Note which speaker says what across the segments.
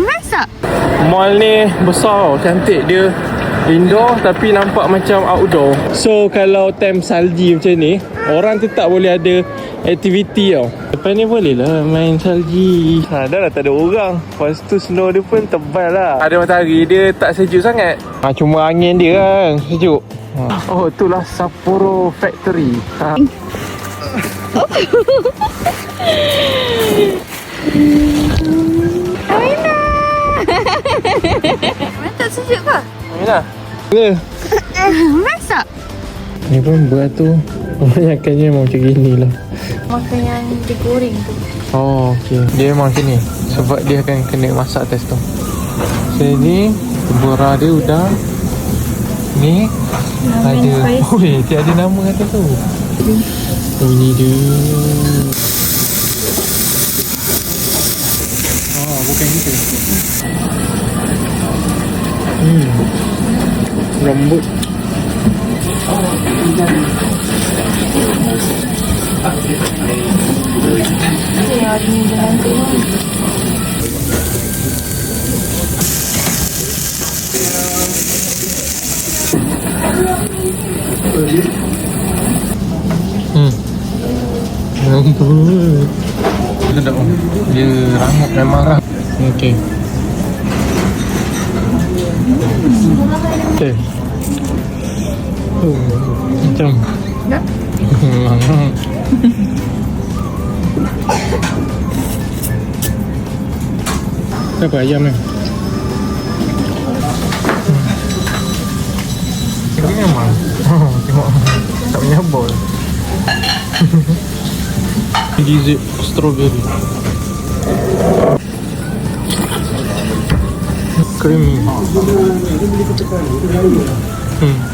Speaker 1: Masak.
Speaker 2: Mall ni besar, cantik dia. Indoor tapi nampak macam outdoor. So kalau time salji macam ni, orang tetap boleh ada aktiviti tau. Lepas ni boleh lah main salji. Dah lah tak ada orang. Lepas tu snow dia pun tebal lah. Ada matahari dia tak sejuk sangat. Cuma angin dia kan sejuk. Oh itulah Sapporo Factory.
Speaker 1: Amina. Tak sejuk ke?
Speaker 2: Amina.
Speaker 1: Masak.
Speaker 2: Ni pun buat tu kebanyakannya memang macam gini lah.
Speaker 1: Makan yang digoreng tu.
Speaker 2: Oh okey. Dia memang macam ni. Sebab dia akan kena masak atas tu. So ni bora dia udang. Ni ada. Oi, dia ada nama atas tu. Bunyi dia. Oh, bukan gitu. Lembut. Lembut. Sedap. Dia rangup dan marah. Okey. Okey. Macam.
Speaker 1: Ya.
Speaker 2: Apa ayam ni? Ini memang. Tengok. Tak menyabol. Dessert strawberry. Creamy.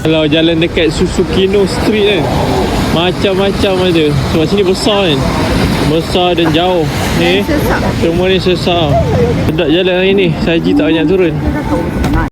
Speaker 2: Kalau jalan dekat Susukino Street kan, macam-macam ada. Sebab sini besar kan, besar dan jauh. Ni semua ni sesar. Sedap jalan hari ni. Saji tak banyak turun.